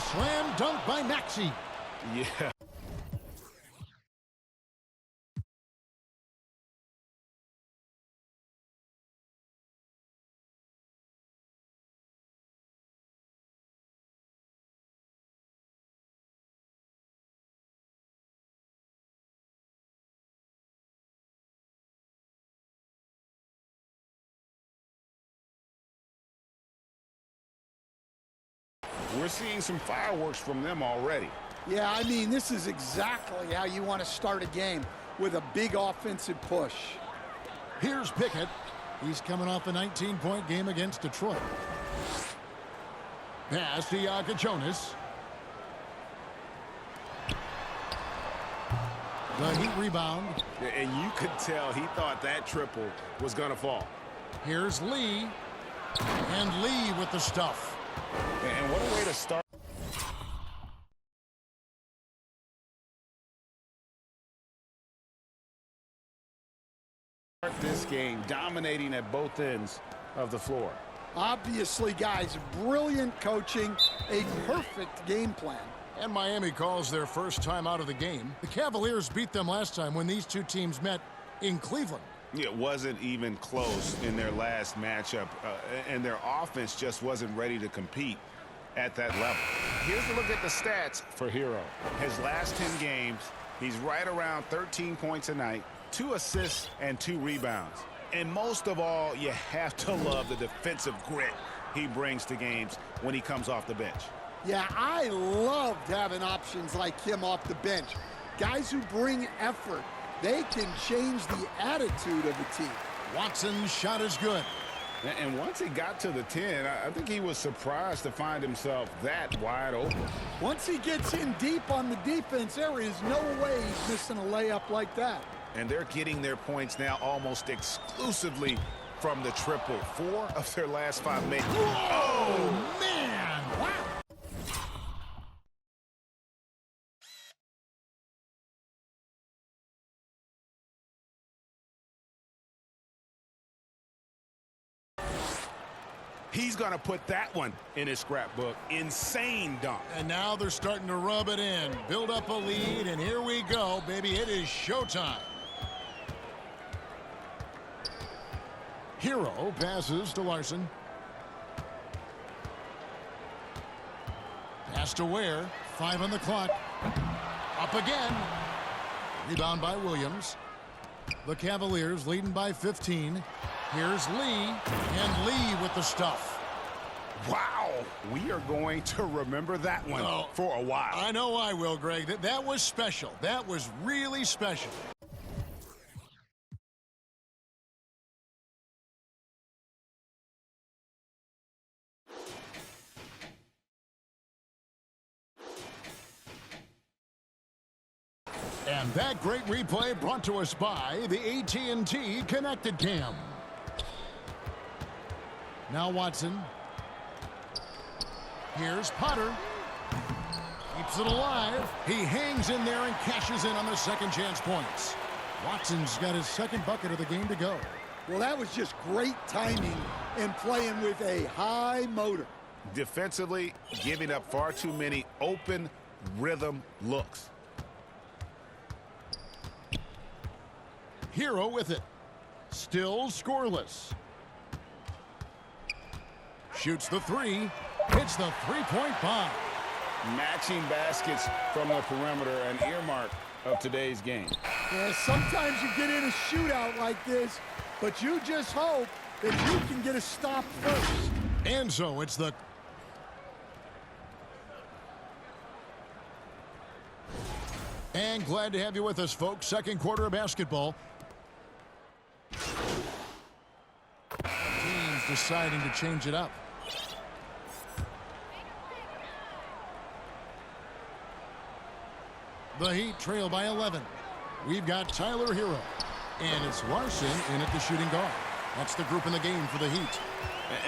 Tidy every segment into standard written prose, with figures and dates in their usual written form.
slam dunk by Maxey. Yeah. We're seeing some fireworks from them already. Yeah, I mean, this is exactly how you want to start a game, with a big offensive push. Here's Pickett. He's coming off a 19-point game against Detroit. Pass to Jonas. The Heat rebound. And you could tell he thought that triple was going to fall. Here's Lee. And Lee with the stuff. And what a way to start. This game, dominating at both ends of the floor. Obviously, guys, brilliant coaching, a perfect game plan. And Miami calls their first time out of the game. The Cavaliers beat them last time when these two teams met in Cleveland. It wasn't even close in their last matchup, and their offense just wasn't ready to compete at that level. Here's a look at the stats for Herro. His last 10 games, he's right around 13 points a night, 2 assists and 2 rebounds. And most of all, you have to love the defensive grit he brings to games when he comes off the bench. Yeah, I loved having options like him off the bench. Guys who bring effort. They can change the attitude of a team. Watson's shot is good. And once he got to the 10, I think he was surprised to find himself that wide open. Once he gets in deep on the defense, there is no way he's missing a layup like that. And they're getting their points now almost exclusively from the triple. 4 of their last 5 made. Oh, man! Wow! He's going to put that one in his scrapbook. Insane dunk. And now they're starting to rub it in. Build up a lead, and here we go, baby. It is showtime. Herro passes to Larson. Pass to Ware. 5 on the clock. Up again. Rebound by Williams. The Cavaliers leading by 15. Here's Lee, and Lee with the stuff. Wow, we are going to remember that one for a while. I know I will, Greg. That was special. That was really special. And that great replay brought to us by the AT&T Connected Cam. Now Watson. Here's Potter. Keeps it alive. He hangs in there and cashes in on the second chance points. Watson's got his second bucket of the game to go. Well, that was just great timing and playing with a high motor. Defensively, giving up far too many open rhythm looks. Herro with it. Still scoreless. Shoots the 3. Hits the three-point bomb. Matching baskets from the perimeter, an earmark of today's game. Yeah, sometimes you get in a shootout like this, but you just hope that you can get a stop first. And so it's the... And glad to have you with us, folks. Second quarter of basketball. Teams deciding to change it up. The Heat trail by 11. We've got Tyler Herro. And it's Larson in at the shooting guard. That's the group in the game for the Heat.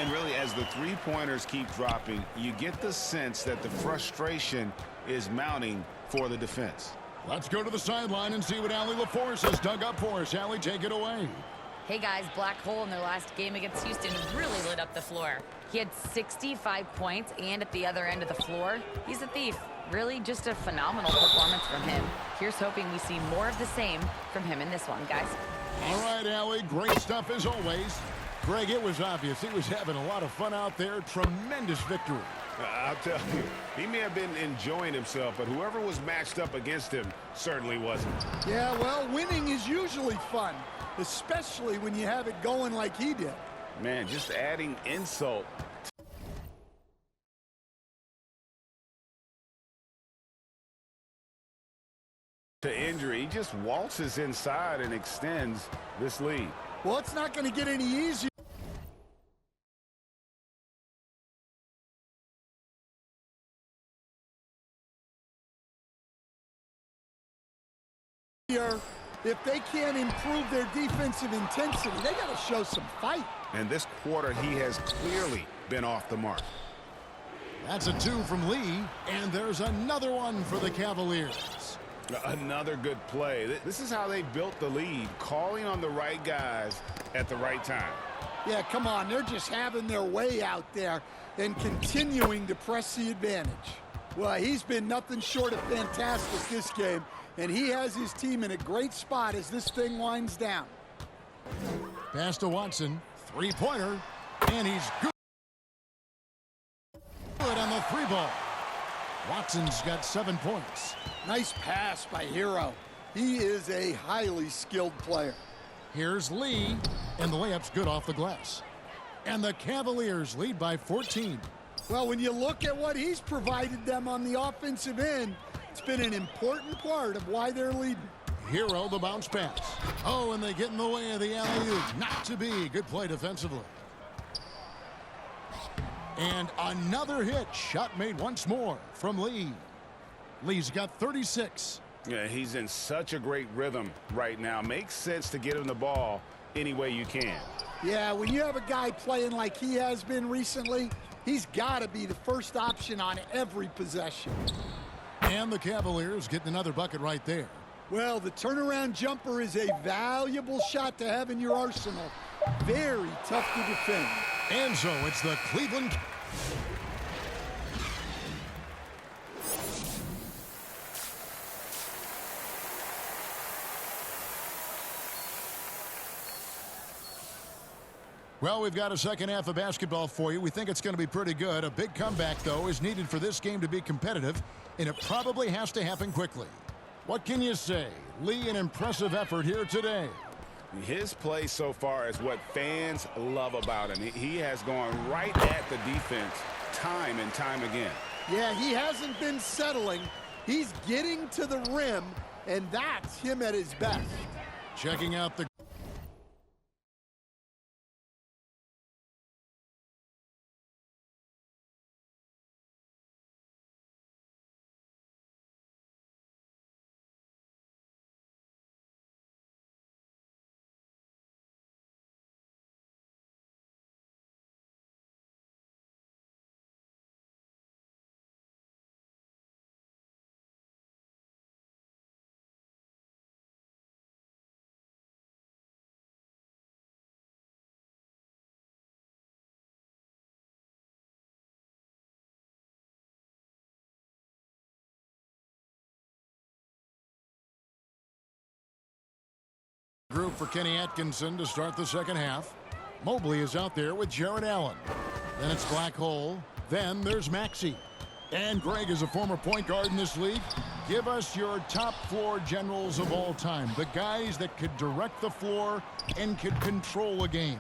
And really, as the three-pointers keep dropping, you get the sense that the frustration is mounting for the defense. Let's go to the sideline and see what Allie LaForce has dug up for us. Allie, take it away. Hey guys, black hole in their last game against Houston really lit up the floor. He had 65 points, and at the other end of the floor, he's a thief. Really just a phenomenal performance from him. Here's hoping we see more of the same from him in this one, guys. All right, Allie, great stuff as always. Greg, it was obvious he was having a lot of fun out there. Tremendous victory. I'll tell you, he may have been enjoying himself, but whoever was matched up against him certainly wasn't. Yeah, well, winning is usually fun, especially when you have it going like he did. Man, just adding insult to injury. He just waltzes inside and extends this lead. Well, it's not going to get any easier. If they can't improve their defensive intensity, they got to show some fight. And this quarter, he has clearly been off the mark. That's a 2 from Lee, and there's another one for the Cavaliers. Another good play. This is how they built the lead, calling on the right guys at the right time. Yeah, come on. They're just having their way out there and continuing to press the advantage. Well, he's been nothing short of fantastic this game, and he has his team in a great spot as this thing winds down. Pass to Watson, three-pointer, and he's good on the 3-ball. Watson's got 7 points. Nice pass by Hero. He is a highly skilled player. Here's Lee, and the layup's good off the glass. And the Cavaliers lead by 14. Well, when you look at what he's provided them on the offensive end, it's been an important part of why they're leading. Hero, the bounce pass. Oh, and they get in the way of the alley-oop. Not to be. Good play defensively. And another hit. Shot made once more from Lee. Lee's got 36. Yeah, he's in such a great rhythm right now. Makes sense to get him the ball any way you can. Yeah, when you have a guy playing like he has been recently, he's got to be the first option on every possession. And the Cavaliers getting another bucket right there. Well, the turnaround jumper is a valuable shot to have in your arsenal. Very tough to defend. And so it's the Cleveland. Well, we've got a second half of basketball for you. We think it's going to be pretty good. A big comeback, though, is needed for this game to be competitive, and it probably has to happen quickly. What can you say? Lee, an impressive effort here today. His play so far is what fans love about him. He has gone right at the defense time and time again. Yeah, he hasn't been settling. He's getting to the rim, and that's him at his best. Checking out the group for Kenny Atkinson to start the second half. Mobley is out there with Jarrett Allen. Then it's Black Hole. Then there's Maxey. And Greg is a former point guard in this league. Give us your top floor generals of all time. The guys that could direct the floor and could control a game.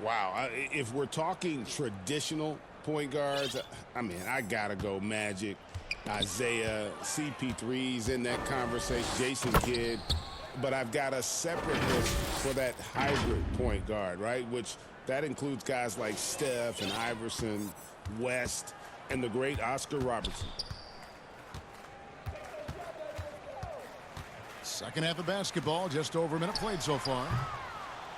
Wow. If we're talking traditional point guards, I mean, I got to go Magic, Isaiah, CP3's in that conversation, Jason Kidd. But I've got a separate list for that hybrid point guard, right? Which that includes guys like Steph and Iverson, West, and the great Oscar Robertson. Second half of basketball, just over a minute played so far.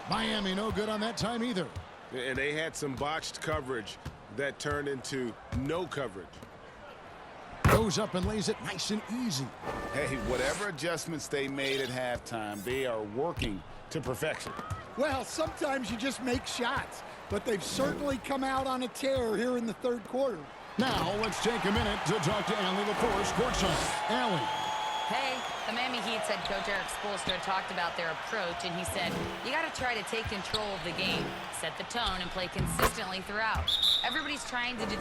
Miami no good on that time either. And they had some botched coverage that turned into no coverage. Goes up and lays it nice and easy. Hey, whatever adjustments they made at halftime, they are working to perfection. Well, sometimes you just make shots, but they've certainly come out on a tear here in the third quarter. Now, let's take a minute to talk to Allie LaForce, courtside. Allie. Hey, the Miami Heat's head coach Eric Spoelstra talked about their approach, and he said, you got to try to take control of the game, set the tone, and play consistently throughout. Everybody's trying to do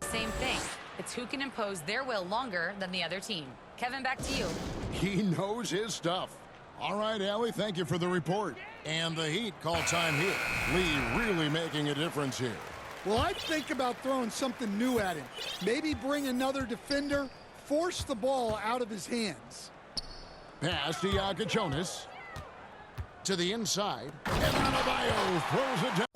the same thing. It's who can impose their will longer than the other team. Kevin, back to you. He knows his stuff. All right, Allie, thank you for the report. And the Heat call time here. Lee really making a difference here. Well, I'd think about throwing something new at him. Maybe bring another defender, force the ball out of his hands. Pass to Jonas. To the inside. And Adebayo throws it down.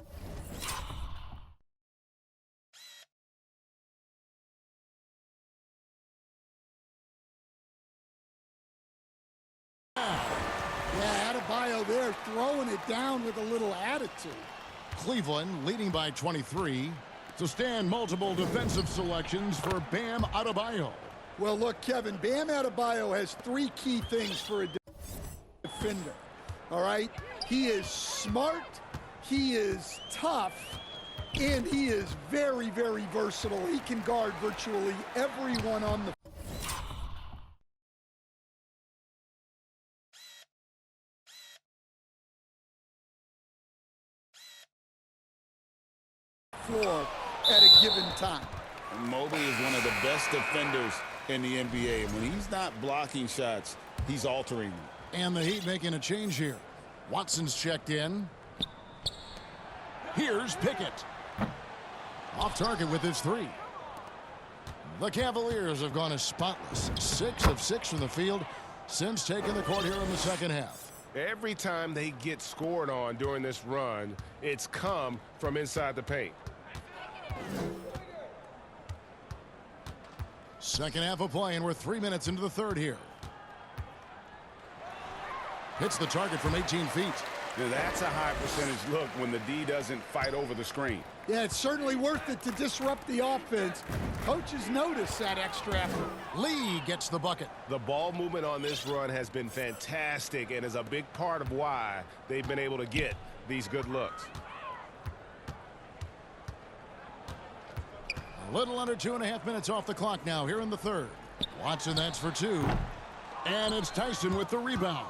Yeah, Adebayo there throwing it down with a little attitude. Cleveland leading by 23. To stand multiple defensive selections for Bam Adebayo. Well, look, Kevin, Bam Adebayo has three key things for a defender. All right? He is smart, he is tough, and he is very, very versatile. He can guard virtually everyone on the floor at a given time. Mobley is one of the best defenders in the NBA. And when he's not blocking shots, he's altering them. And the Heat making a change here. Watson's checked in. Here's Pickett. Off target with his three. The Cavaliers have gone as spotless. 6 of 6 from the field since taking the court here in the second half. Every time they get scored on during this run, it's come from inside the paint. Second half of play, and we're 3 minutes into the third here. Hits the target from 18 feet. Now, that's a high percentage look when the D doesn't fight over the screen. Yeah, it's certainly worth it to disrupt the offense. Coaches notice that extra effort. Lee gets the bucket. The ball movement on this run has been fantastic and is a big part of why they've been able to get these good looks. A little under 2.5 minutes off the clock now here in the third. Watson, that's for 2. And it's Tyson with the rebound.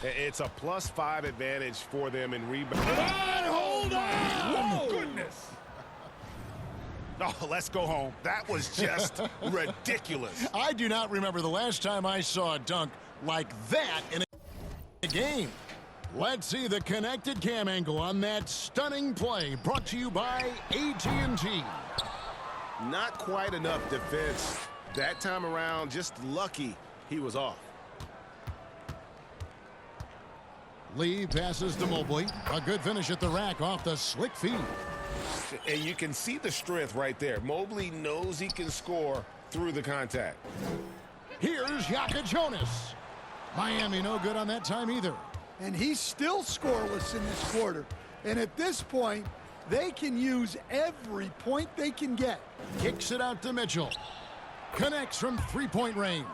It's a +5 advantage for them in rebound. Hold on! Oh, goodness. Oh, let's go home. That was just ridiculous. I do not remember the last time I saw a dunk like that in a game. Let's see the connected cam angle on that stunning play, brought to you by AT&T. Not quite enough defense that time around. Just lucky he was off. Lee passes to Mobley. A good finish at the rack off the slick feed. And you can see the strength right there. Mobley knows he can score through the contact. Here's Jonas. Miami no good on that time either. And he's still scoreless in this quarter. And at this point, they can use every point they can get. Kicks it out to Mitchell. Connects from three-point range.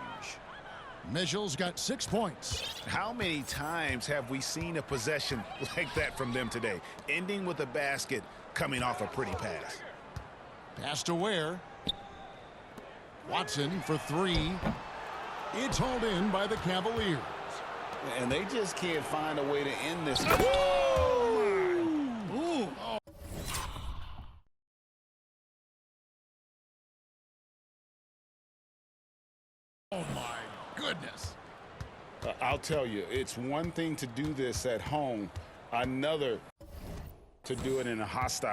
Mitchell's got 6 points. How many times have we seen a possession like that from them today? Ending with a basket, coming off a pretty pass. Pass to Ware. Watson for 3. It's hauled in by the Cavaliers. And they just can't find a way to end this. Oh my goodness. I'll tell you, it's one thing to do this at home, another to do it in a hostile